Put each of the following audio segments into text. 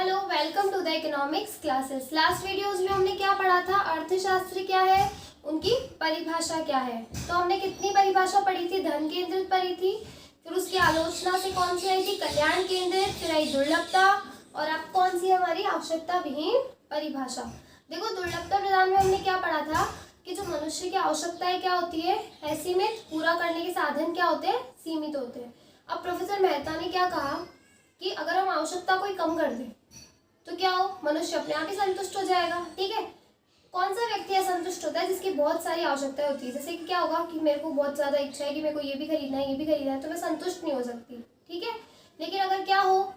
Hello, welcome to the economics classes. Last videos में हमने क्या पढ़ा था? अर्थशास्त्र क्या है, उनकी परिभाषा क्या है। तो हमने कितनी परिभाषा पढ़ी थी? धन केंद्रित पढ़ी थी, फिर उसकी आलोचना से कौन सी आई थी? कल्याण केंद्रित, फिर आई दुर्लभता, और अब कौन सी हमारी आवश्यकता विहीन परिभाषा। देखो, दुर्लभता प्रदान में हमने क्या पढ़ा था कि जो मनुष्य की आवश्यकताएं क्या होती है, असीमित, पूरा करने के साधन क्या होते हैं, सीमित होते हैं। अब प्रोफेसर मेहता ने क्या कहा कि अगर हम आवश्यकता को ही कम कर दें तो क्या हो, मनुष्य अपने आप ही संतुष्ट हो जाएगा। ठीक है, कौन सा व्यक्ति असंतुष्ट होता है जिसकी बहुत सारी आवश्यकताएं होती है। जैसे कि क्या होगा कि मेरे को बहुत ज्यादा इच्छा है कि मेरे को ये भी खरीदना है, ये भी खरीदना है, तो मैं संतुष्ट नहीं हो सकती। ठीक है, लेकिन अगर क्या हो,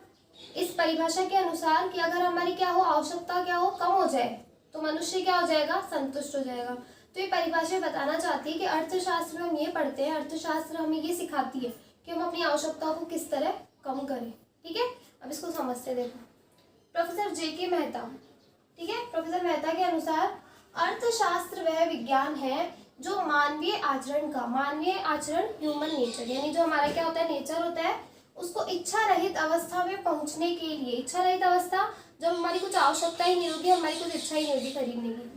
इस परिभाषा के अनुसार कि अगर हमारी क्या हो, आवश्यकता क्या हो, कम हो जाए, तो मनुष्य क्या हो जाएगा, संतुष्ट हो जाएगा। तो ये परिभाषा बताना चाहती है कि अर्थशास्त्र में हम ये पढ़ते हैं, अर्थशास्त्र हमें ये सिखाती है कि हम अपनी आवश्यकताओं को किस तरह कम करें। ठीक है, अब इसको समझते देखो। Professor JK. मेहता, ठीक है, प्रोफेसर मेहता के अनुसार अर्थशास्त्र वह विज्ञान है जो मानवीय आचरण का, मानवीय आचरण ह्यूमन नेचर, यानी जो हमारा क्या होता है, नेचर होता है, उसको इच्छा रहित अवस्था में पहुंचने के लिए, इच्छा रहित अवस्था जब हमारी कुछ आवश्यकता ही नहीं होगी, हमारी कुछ इच्छा ही नहीं होगी खरीदने की,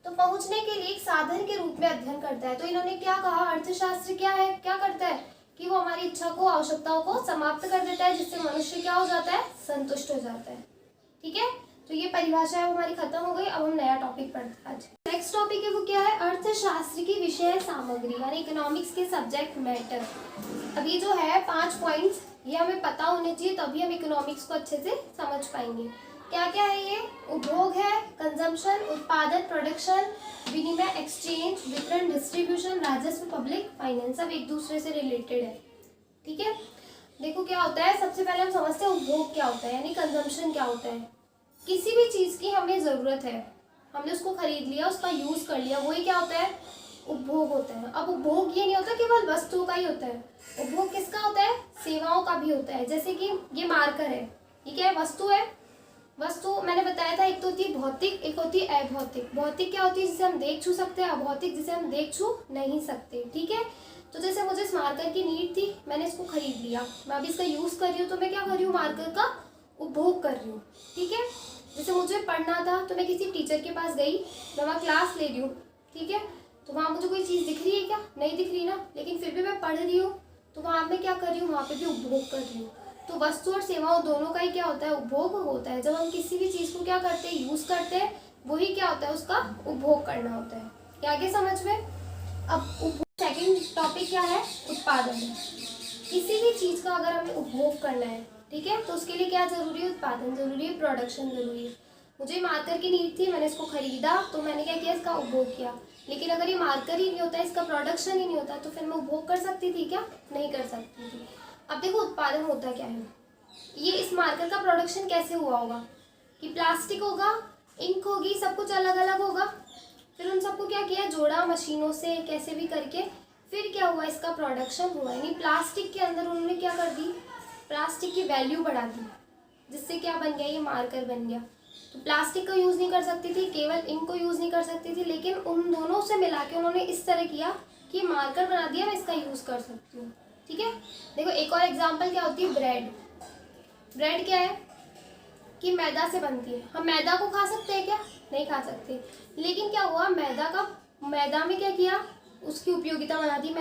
तो पहुंचने के लिए एक साधन के रूप में अध्ययन करता है। तो इन्होंने क्या कहा, अर्थशास्त्र क्या है, क्या करता है कि वो हमारी इच्छा को, आवश्यकताओं को समाप्त कर देता है, जिससे मनुष्य क्या हो जाता है, संतुष्ट हो जाता है। ठीक है, तो ये परिभाषा है वो हमारी खत्म हो गई। अब हम नया टॉपिक पढ़ते हैं। आज नेक्स्ट टॉपिक है वो क्या है, अर्थशास्त्र की विषय सामग्री, यानी इकोनॉमिक्स के सब्जेक्ट मैटर। अब ये जो है 5 पॉइंट्स, ये हमें पता होने चाहिए, तभी हम इकोनॉमिक्स को अच्छे से समझ पाएंगे। क्या क्या है ये? उपभोग है, कंजम्पशन, उत्पादन, प्रोडक्शन, विनिमय, एक्सचेंज, वितरण, डिस्ट्रीब्यूशन, राजस्व, पब्लिक फाइनेंस, सब एक दूसरे से रिलेटेड है। ठीक है, देखो क्या होता है, सबसे पहले हम समझते हैं उपभोग क्या होता है, यानी कंजम्पशन क्या होता है। किसी भी चीज की हमें जरूरत है, हमने उसको खरीद लिया, उसका यूज कर लिया, वही क्या होता है, उपभोग होता है। अब उपभोग ये नहीं होता केवल वस्तुओं का ही होता है, उपभोग किसका होता है, सेवाओं का भी होता है। जैसे कि ये मार्कर है, ये क्या है, वस्तु है। वस्तु मैंने बताया था, एक तो होती है भौतिक, एक होती है अभौतिक। भौतिक क्या होती है, जिसे हम देख छू सकते हैं, अभौतिक जिसे हम देख छू नहीं सकते। ठीक है, तो जैसे मुझे इस मार्कर की नीड थी, मैंने इसको खरीद लिया, मैं अभी इसका यूज कर रही हूँ, तो मैं क्या कर रही हूँ, मार्कर का उपभोग कर रही हूँ। ठीक है, जैसे मुझे पढ़ना था तो मैं किसी टीचर के पास गई, मैं वहाँ क्लास ले रही हूँ। ठीक है, तो वहाँ मुझे कोई चीज़ दिख रही है क्या, नहीं दिख रही ना, लेकिन फिर भी मैं पढ़ रही हूँ, तो वहाँ मैं क्या कर रही हूँ, वहाँ पे भी उपभोग कर रही हूँ। तो वस्तु और सेवाओं दोनों का ही क्या होता है, उपभोग होता है। जब हम किसी भी चीज़ को क्या करते हैं, यूज करते हैं, वही क्या होता है, उसका उपभोग करना होता है। क्या आगे समझ में? अब उपभोग, सेकेंड टॉपिक क्या है, उत्पादन। किसी भी चीज का अगर हमें उपभोग करना है, ठीक है, तो उसके लिए क्या जरूरी है, उत्पादन जरूरी है, प्रोडक्शन जरूरी है। मुझे मार्कर की नीड थी, मैंने इसको खरीदा, तो मैंने क्या किया, इसका उपभोग किया। लेकिन अगर ये मार्कर ही नहीं होता, इसका प्रोडक्शन ही नहीं होता, तो फिर मैं उपभोग कर सकती थी क्या, नहीं कर सकती थी। अब देखो उत्पादन होता क्या है, ये इस मार्कर का प्रोडक्शन कैसे हुआ होगा कि प्लास्टिक होगा, इंक होगी, सब कुछ अलग अलग होगा, फिर उन सबको क्या किया, जोड़ा मशीनों से, कैसे भी करके, फिर क्या हुआ, इसका प्रोडक्शन हुआ। यानी प्लास्टिक के अंदर उन्होंने क्या कर दी, प्लास्टिक की वैल्यू बढ़ा दी, जिससे क्या बन गया, ये मार्कर बन गया। तो प्लास्टिक को यूज़ नहीं कर सकती थी, केवल इंक को यूज़ नहीं कर सकती थी, लेकिन उन दोनों से मिला के उन्होंने इस तरह किया कि मार्कर बना दिया, मैं इसका यूज़ कर सकती हूँ। ठीक है, देखो एक और एग्जाम्पल क्या होती है, ब्रेड। ब्रेड क्या है कि मैदा से बनती है, हम मैदा को खा सकते हैं क्या, नहीं खा सकते। लेकिन क्या हुआ, मैदा में क्या किया, उसकी उपयोगिता बना दी,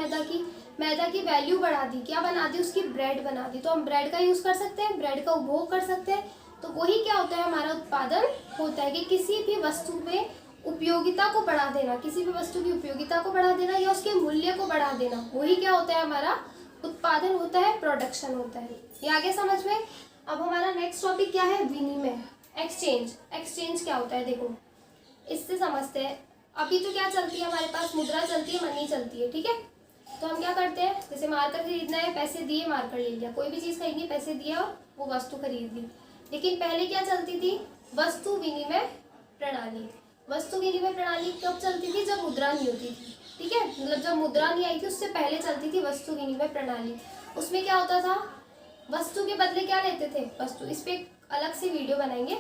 मैदा की वैल्यू बढ़ा दी, क्या बना दी, उसकी ब्रेड बना दी। तो हम ब्रेड का यूज कर सकते हैं, ब्रेड का उपभोग कर सकते हैं। तो वही क्या होता है, हमारा उत्पादन होता है कि किसी भी वस्तु में उपयोगिता को बढ़ा देना, किसी भी वस्तु की उपयोगिता को बढ़ा देना या उसके मूल्य को बढ़ा देना, वही क्या होता है, हमारा उत्पादन होता है, प्रोडक्शन होता है। ये आगे समझ में। अब हमारा नेक्स्ट टॉपिक क्या है, विनिमय, एक्सचेंज। एक्सचेंज क्या होता है, देखो इससे समझते हैं। अभी तो क्या चलती है, हमारे पास मुद्रा चलती है, मनी चलती है। ठीक है, तो हम क्या करते हैं, जैसे मार्कर खरीदना है, पैसे दिए, मार्कर ले लिया, कोई भी चीज़ खरीदनी, पैसे दिया और वो वस्तु खरीद ली। लेकिन पहले क्या चलती थी, वस्तु विनिमय प्रणाली। वस्तु विनिमय प्रणाली कब चलती थी, जब मुद्रा नहीं होती थी। ठीक है, मतलब जब मुद्रा नहीं आई थी उससे पहले चलती थी वस्तु विनिमय प्रणाली। उसमें क्या होता था, वस्तु के बदले क्या लेते थे, वस्तु। इस पे अलग से वीडियो बनाएंगे,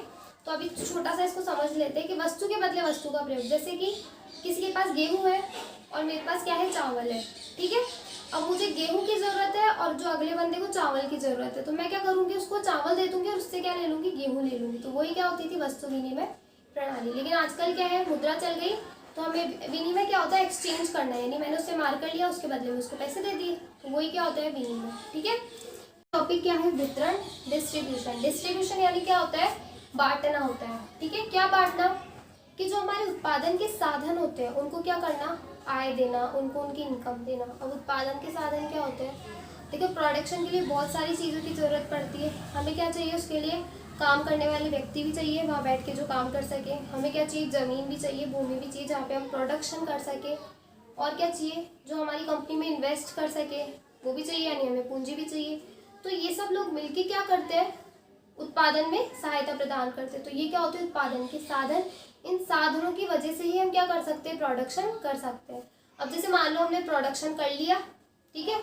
तो अभी छोटा सा इसको समझ लेते हैं कि वस्तु के बदले वस्तु का प्रयोग। जैसे कि किसी के पास गेहूं है और मेरे पास क्या है, चावल है। ठीक है, अब मुझे गेहूं की ज़रूरत है और जो अगले बंदे को चावल की ज़रूरत है, तो मैं क्या करूँगी, उसको चावल दे दूँगी और उससे क्या ले लूँगी, गेहूं ले लूँगी। तो वही क्या होती थी, वस्तु विनिमय प्रणाली। लेकिन आजकल क्या है, मुद्रा चल गई, तो हमें विनिमय क्या होता है, एक्सचेंज करना है, यानी मैंने उससे मार कर लिया, उसके बदले में उसको पैसे दे दिए, तो वही क्या होता है, विनिमय। ठीक है। टॉपिक क्या है, वितरण, डिस्ट्रीब्यूशन। डिस्ट्रीब्यूशन यानी क्या होता है, बांटना होता है। ठीक है। क्या बांटना, कि जो हमारे उत्पादन के साधन होते हैं उनको क्या करना, आय देना, उनको उनकी इनकम देना। अब उत्पादन के साधन क्या होते हैं, देखो प्रोडक्शन के लिए बहुत सारी चीज़ों की ज़रूरत पड़ती है। हमें क्या चाहिए, उसके लिए काम करने वाले व्यक्ति भी चाहिए, वहाँ बैठ के जो काम कर सके। हमें क्या चाहिए, ज़मीन भी चाहिए, भूमि भी चाहिए, जहाँ पे हम प्रोडक्शन कर सके। और क्या चाहिए, जो हमारी कंपनी में इन्वेस्ट कर सके, वो भी चाहिए, यानी हमें पूंजी भी चाहिए। तो ये सब लोग मिलके क्या करते हैं, उत्पादन में सहायता प्रदान करते हैं। तो ये क्या होते हैं, उत्पादन के साधन। इन साधनों की वजह से ही हम क्या कर सकते हैं, प्रोडक्शन कर सकते हैं। अब जैसे मान लो हमने प्रोडक्शन कर लिया, ठीक है,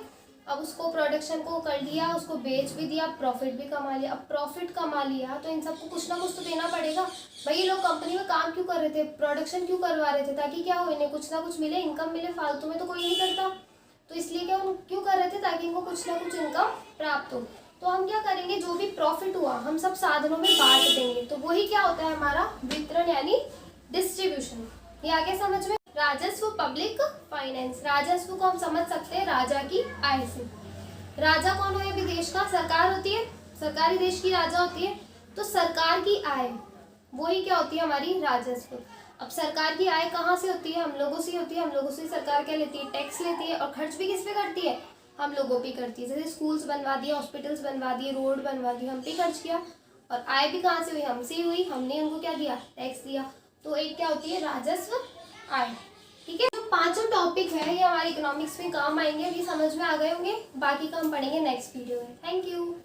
अब उसको प्रोडक्शन को कर लिया, उसको बेच भी दिया, प्रॉफिट भी कमा लिया। अब प्रॉफिट कमा लिया तो इन सबको कुछ ना कुछ तो देना पड़ेगा। भाई ये लोग कंपनी में काम क्यों कर रहे थे, प्रोडक्शन क्यों करवा रहे थे, ताकि क्या हो, इन्हें कुछ ना कुछ मिले, इनकम मिले। फालतू में तो कोई नहीं करता, तो इसलिए क्या क्यों कर रहे थे, ताकि इनको कुछ ना कुछ इनकम प्राप्त हो। तो हम क्या करेंगे, जो भी प्रॉफिट हुआ हम सब साधनों में बांट देंगे। तो वही क्या होता है, हमारा वितरण यानी डिस्ट्रीब्यूशन। ये आगे समझ में। राजस्व, पब्लिक फाइनेंस। राजस्व को हम समझ सकते हैं राजा की आय से। राजा कौन हो, अभी देश का, सरकार होती है, सरकारी देश की राजा होती है। तो सरकार की आय वही क्या होती है, हमारी राजस्व। अब सरकार की आय कहाँ से होती है, हम लोगों से होती है। हम लोगों से सरकार क्या लेती है, टैक्स लेती है। और खर्च भी किस पे करती है, हम लोगों पे करती है। जैसे स्कूल्स बनवा दिए, हॉस्पिटल्स बनवा दिए, रोड बनवा दिए, हम पे खर्च किया। और आय भी कहाँ से हुई, हमसे ही हुई, हमने उनको क्या दिया, टैक्स दिया। तो एक क्या होती है, राजस्व, आय। ठीक है। जो पांचों टॉपिक है ये हमारे इकोनॉमिक्स में काम आएंगे, अभी समझ में आ गए होंगे। बाकी का हम पढ़ेंगे नेक्स्ट वीडियो में। Thank you.